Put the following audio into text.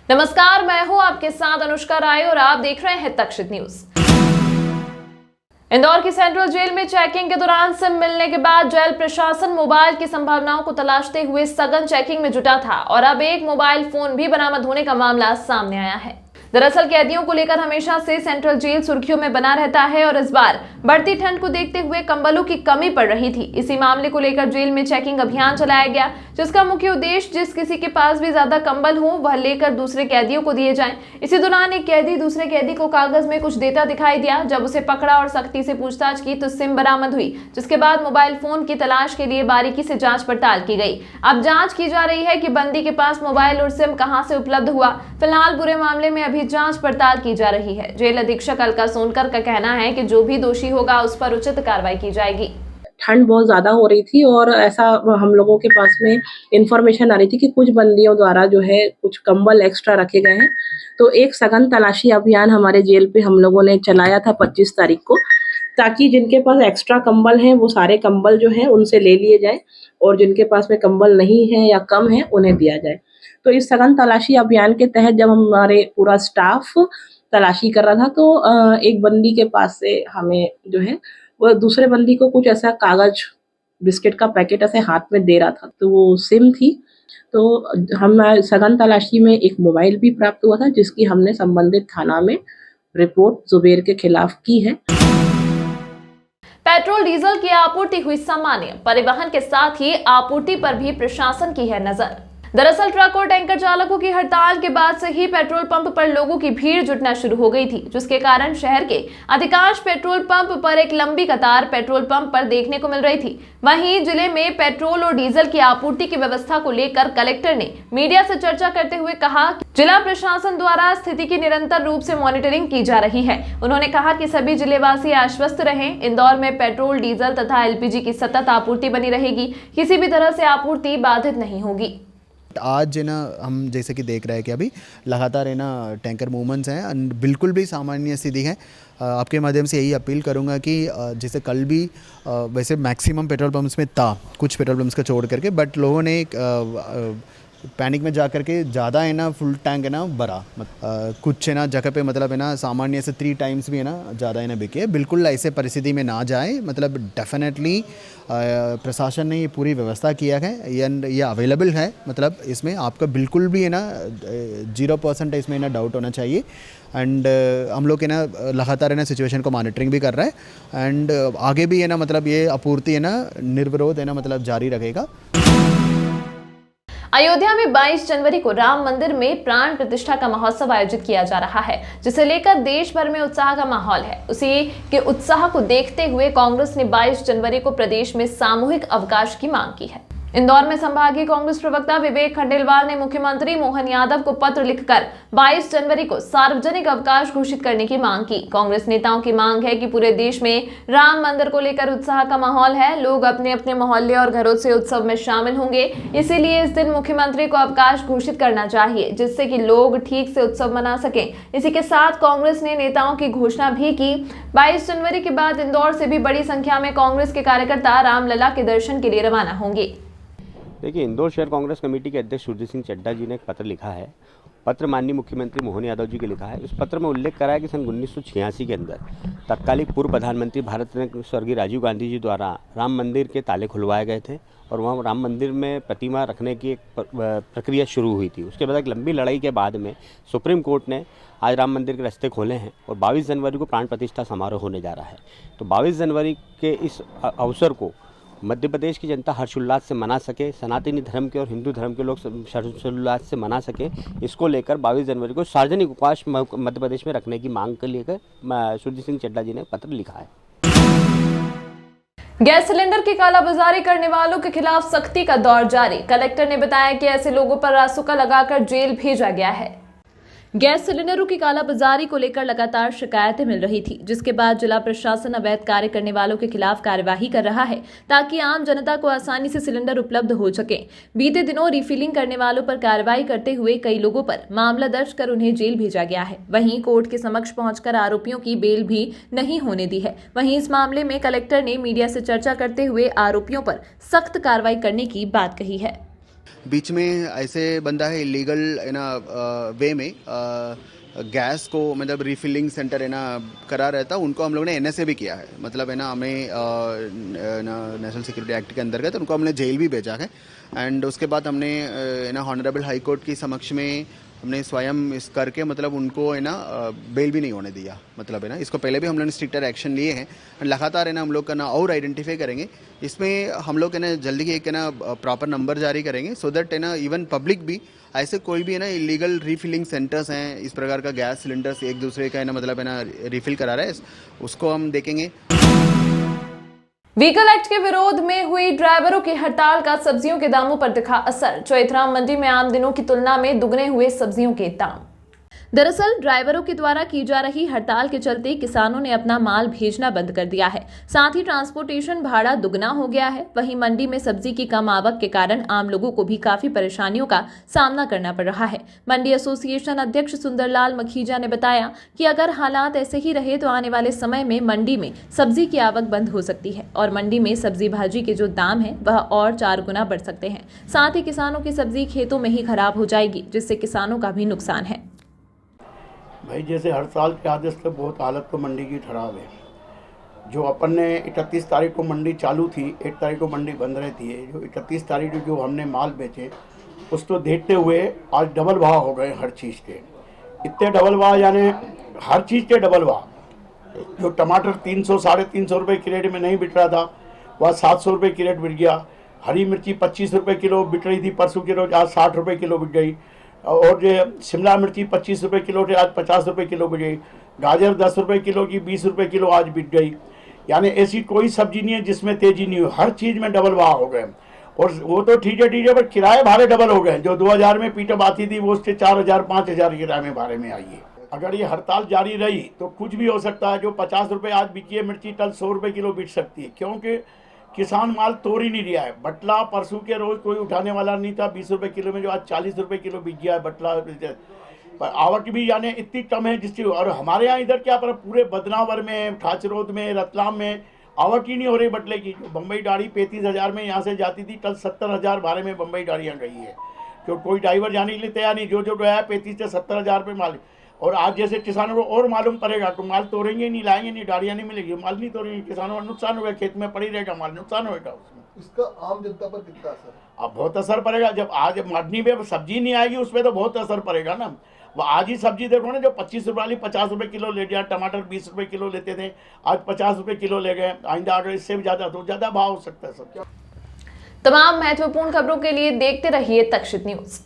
नमस्कार, मैं हूं आपके साथ अनुष्का राय और आप देख रहे हैं तक्षित न्यूज। इंदौर की सेंट्रल जेल में चेकिंग के दौरान सिम मिलने के बाद जेल प्रशासन मोबाइल की संभावनाओं को तलाशते हुए सघन चेकिंग में जुटा था और अब एक मोबाइल फोन भी बरामद होने का मामला सामने आया है। दरअसल कैदियों को लेकर हमेशा से सेंट्रल जेल सुर्खियों में बना रहता है और इस बार बढ़ती ठंड को देखते हुए कंबलों की कमी पड़ रही थी। इसी मामले को लेकर जेल में चेकिंग अभियान चलाया गया, जिसका मुख्य उद्देश्य जिस किसी के पास भी ज्यादा कंबल हो वह लेकर दूसरे कैदियों को दिए जाएं। इसी दौरान एक कैदी दूसरे कैदी को कागज में कुछ देता दिखाई दिया। जब उसे पकड़ा और सख्ती से पूछताछ की तो सिम बरामद हुई, जिसके बाद मोबाइल फोन की तलाश के लिए बारीकी से जांच पड़ताल की गई। अब जांच की जा रही है कि बंदी के पास मोबाइल और सिम कहां से उपलब्ध हुआ। फिलहाल पूरे मामले में अभी जांच पड़ताल की जा रही है। जेल अधीक्षक अलका सोनकर का कहना है कि जो भी दोषी होगा उस पर उचित कार्रवाई की जाएगी। ठंड बहुत ज़्यादा हो रही थी और ऐसा हम लोगों के पास में इंफॉर्मेशन आ रही थी कि कुछ बंदियों द्वारा जो है कुछ कंबल एक्स्ट्रा रखे गए हैं। तो एक सघन तलाशी अभियान हमारे जेल पे हम लोगों ने चलाया था 25 तारीख को, ताकि जिनके पास एक्स्ट्रा कंबल हैं वो सारे कंबल जो हैं उनसे ले लिए जाएं और जिनके पास में कंबल नहीं है या कम है उन्हें दिया जाए। तो इस सघन तलाशी अभियान के तहत जब हमारे पूरा स्टाफ तलाशी कर रहा था तो एक बंदी के पास से हमें जो है वो दूसरे बंदी को कुछ ऐसा कागज बिस्किट का पैकेट ऐसे हाथ में दे रहा था, तो वो सिम थी। तो हम सघन तलाशी में एक मोबाइल भी प्राप्त हुआ था, जिसकी हमने संबंधित थाना में रिपोर्ट जुबेर के खिलाफ की है। पेट्रोल डीजल की आपूर्ति हुई सामान्य, परिवहन के साथ ही आपूर्ति पर भी प्रशासन की है नजर। दरअसल ट्रक और टैंकर चालकों की हड़ताल के बाद से ही पेट्रोल पंप पर लोगों की भीड़ जुटना शुरू हो गई थी, जिसके कारण शहर के अधिकांश पेट्रोल पंप पर एक लंबी कतार पेट्रोल पंप पर देखने को मिल रही थी। वहीं जिले में पेट्रोल और डीजल की आपूर्ति की व्यवस्था को लेकर कलेक्टर ने मीडिया से चर्चा करते हुए कहा कि जिला प्रशासन द्वारा स्थिति की निरंतर रूप से मॉनिटरिंग की जा रही है। उन्होंने कहा कि सभी जिलेवासी आश्वस्त रहें, इंदौर में पेट्रोल, डीजल तथा एलपीजी की सतत आपूर्ति बनी रहेगी, किसी भी तरह से आपूर्ति बाधित नहीं होगी। आज है ना हम जैसे कि देख रहे हैं कि अभी लगातार है ना टैंकर मूवमेंट्स हैं, बिल्कुल भी सामान्य स्थिति है। आपके माध्यम से यही अपील करूंगा कि जैसे कल भी वैसे मैक्सिमम पेट्रोल पंप्स में था, कुछ पेट्रोल पंप्स का छोड़ करके, बट लोगों ने पैनिक में जा करके ज़्यादा है ना फुल टैंक है ना भरा, कुछ है ना जगह पे मतलब है ना सामान्य से 3 टाइम्स भी है ना ज़्यादा है ना बिके। बिल्कुल ऐसे परिस्थिति में ना जाए, मतलब डेफिनेटली प्रशासन ने ये पूरी व्यवस्था किया है, ये अवेलेबल है, मतलब इसमें आपका बिल्कुल भी है ना 0% इसमें ना डाउट होना चाहिए। एंड हम लोग है ना लगातार है ना सिचुएशन को मॉनिटरिंग भी कर रहे हैं एंड आगे भी है ना मतलब ये आपूर्ति है ना निर्विरोध है ना मतलब जारी रहेगा। अयोध्या में 22 जनवरी को राम मंदिर में प्राण प्रतिष्ठा का महोत्सव आयोजित किया जा रहा है, जिसे लेकर देश भर में उत्साह का माहौल है। उसी के उत्साह को देखते हुए कांग्रेस ने 22 जनवरी को प्रदेश में सामूहिक अवकाश की मांग की है। इंदौर में संभागीय कांग्रेस प्रवक्ता विवेक खंडेलवाल ने मुख्यमंत्री मोहन यादव को पत्र लिखकर 22 जनवरी को सार्वजनिक अवकाश घोषित करने की मांग की। कांग्रेस नेताओं की मांग है कि पूरे देश में राम मंदिर को लेकर उत्साह का माहौल है, लोग अपने अपने मोहल्ले और घरों से उत्सव में शामिल होंगे, इसीलिए इस दिन मुख्यमंत्री को अवकाश घोषित करना चाहिए, जिससे कि लोग ठीक से उत्सव मना सकें। इसी के साथ कांग्रेस ने नेताओं की घोषणा भी की। 22 जनवरी के बाद इंदौर से भी बड़ी संख्या में कांग्रेस के कार्यकर्ता रामलला के दर्शन के लिए रवाना होंगे। देखिए, इंदौर शहर कांग्रेस कमेटी के अध्यक्ष सुरजीत सिंह चड्ढा जी ने एक पत्र लिखा है। पत्र माननीय मुख्यमंत्री मोहन यादव जी के लिखा है। उस पत्र में उल्लेख करा है कि सन 1986 के अंदर तत्कालीन पूर्व प्रधानमंत्री भारत रत्न स्वर्गीय राजीव गांधी जी द्वारा राम मंदिर के ताले खुलवाए गए थे और वहाँ राम मंदिर में प्रतिमा रखने की एक प्रक्रिया शुरू हुई थी। उसके बाद एक लंबी लड़ाई के बाद में सुप्रीम कोर्ट ने आज राम मंदिर के रास्ते खोले हैं और 22 जनवरी को प्राण प्रतिष्ठा समारोह होने जा रहा है। तो 22 जनवरी के इस अवसर को मध्य प्रदेश की जनता हर्षोल्लास से मना सके, सनातनी धर्म के और हिंदू धर्म के लोग हर्षोल्लास से मना सके, इसको लेकर 22 जनवरी को सार्वजनिक अवकाश मध्य प्रदेश में रखने की मांग को लेकर सुरजीत सिंह चड्ढा जी ने पत्र लिखा है। गैस सिलेंडर की कालाबाजारी करने वालों के खिलाफ सख्ती का दौर जारी। कलेक्टर ने बताया कि ऐसे लोगों पर रासुका लगाकर जेल भेजा गया है। गैस सिलेंडरों की कालाबाजारी को लेकर लगातार शिकायतें मिल रही थी, जिसके बाद जिला प्रशासन अवैध कार्य करने वालों के खिलाफ कार्यवाही कर रहा है ताकि आम जनता को आसानी से सिलेंडर उपलब्ध हो सके। बीते दिनों रिफिलिंग करने वालों पर कार्रवाई करते हुए कई लोगों पर मामला दर्ज कर उन्हें जेल भेजा गया है। वहीं कोर्ट के समक्ष पहुंचकर आरोपियों की बेल भी नहीं होने दी है। वहीं इस मामले में कलेक्टर ने मीडिया से चर्चा करते हुए आरोपियों पर सख्त कार्रवाई करने की बात कही है। बीच में ऐसे बंदा है इलीगल है ना वे में गैस को मतलब रिफिलिंग सेंटर है ना करा रहता, उनको हम लोग ने एनएसए भी किया है। मतलब है ना हमें नेशनल सिक्योरिटी एक्ट के अंतर्गत उनको हमने जेल भी भेजा है। एंड उसके बाद हमने है ना ऑनरेबल हाई कोर्ट की समक्ष में हमने स्वयं इस करके मतलब उनको है ना बेल भी नहीं होने दिया। मतलब है ना इसको पहले भी हम लोगों ने स्ट्रिक्टर एक्शन लिए हैं। लगातार है ना हम लोग का ना और आइडेंटिफाई करेंगे। इसमें हम लोग है ना जल्दी ही एक है ना प्रॉपर नंबर जारी करेंगे सो दैट है ना इवन पब्लिक भी ऐसे कोई भी है ना इलीगल रिफिलिंग सेंटर्स हैं, इस प्रकार का गैस सिलेंडर्स एक दूसरे का है ना मतलब है ना रिफिल करा रहा है, उसको हम देखेंगे। व्हीकल एक्ट के विरोध में हुई ड्राइवरों की हड़ताल का सब्जियों के दामों पर दिखा असर। चैतराम मंडी में आम दिनों की तुलना में दुगने हुए सब्जियों के दाम। दरअसल ड्राइवरों के द्वारा की जा रही हड़ताल के चलते किसानों ने अपना माल भेजना बंद कर दिया है। साथ ही ट्रांसपोर्टेशन भाड़ा दुगना हो गया है। वहीं मंडी में सब्जी की कम आवक के कारण आम लोगों को भी काफी परेशानियों का सामना करना पड़ रहा है। मंडी एसोसिएशन अध्यक्ष सुंदरलाल मखीजा ने बताया कि अगर हालात ऐसे ही रहे तो आने वाले समय में मंडी में सब्जी की आवक बंद हो सकती है और मंडी में सब्जी भाजी के जो दाम है वह और 4 गुना बढ़ सकते हैं। साथ ही किसानों की सब्जी खेतों में ही खराब हो जाएगी, जिससे किसानों का भी नुकसान है। भाई जैसे हर साल के आदेश से बहुत हालत तो मंडी की खराब है। जो अपन ने 31 तारीख को मंडी चालू थी, 1 तारीख को मंडी बंद रहती है। जो 31 तारीख को जो हमने माल बेचे उसको देखते हुए आज डबल भाव हो गए हर चीज़ के। इतने डबल भाव यानी हर चीज़ के डबल भाव। जो टमाटर 300 साढ़े 300 रुपये क्रेट में नहीं बिक रहा था वह 700 रुपये क्रेट बिक गया। हरी मिर्ची 25 रुपये किलो बिक रही थी परसों की रोज, आज 60 रुपये किलो बिक गई। और जो शिमला मिर्ची 25 रुपये किलो थे आज 50 रुपये किलो बिक गई। गाजर 10 रुपये किलो की 20 रुपये किलो आज बिक गई। यानी ऐसी कोई सब्जी नहीं है जिसमें तेज़ी नहीं हुई, हर चीज़ में डबल भाव हो गए। और वो तो ठीक है पर किराए भाड़े डबल हो गए। जो 2000 में पीटअप आती थी वो उससे 4000 5000 किराए में भाड़े में आई है। अगर ये हड़ताल जारी रही तो कुछ भी हो सकता है। जो 50 रुपये आज बिकी है मिर्ची कल 100 रुपये किलो बिक सकती है, क्योंकि किसान माल तोड़ ही नहीं रहा है। बटला परसों के रोज कोई उठाने वाला नहीं था, 20 रुपये किलो में जो आज 40 रुपये किलो बिक गया है बटला। पर आवक भी यानी इतनी कम है जिसकी, और हमारे यहाँ इधर क्या पर पूरे बदनावर में, खाचरोद में, रतलाम में आवक ही नहीं हो रही बटले की। बम्बई गाड़ी 35,000 में यहाँ से जाती थी, कल 70,000 भाड़े में बम्बई गाड़ियाँ गई है। तो कोई ड्राइवर जाने के लिए तैयार नहीं। जो गया है 35 से 70,000 रुपये माल। और आज जैसे किसानों को और मालूम पड़ेगा तो माल तोड़ेंगे नहीं, लाएंगे नहीं, गाड़ियाँ नहीं मिलेगी, माल नहीं तोड़ेंगे, किसानों का नुकसान होगा, खेत में पड़ी रहेगा माल, नुकसान होगा उसमें। इसका आम जनता पर कितना असर है? अब बहुत असर पड़ेगा। जब आज मंडी में सब्जी नहीं आएगी उस पर तो बहुत असर पड़ेगा ना। वो आज ही सब्जी देखो ना, जो 25 रुपये वाली 50 रुपये किलो ले गया। टमाटर 20 रुपये किलो लेते थे, आज 50 रुपये किलो ले गए। आइंदा अगर इससे भी ज़्यादा तो ज़्यादा भाव हो सकता है सब। तमाम महत्वपूर्ण खबरों के लिए देखते रहिए तक्षित न्यूज।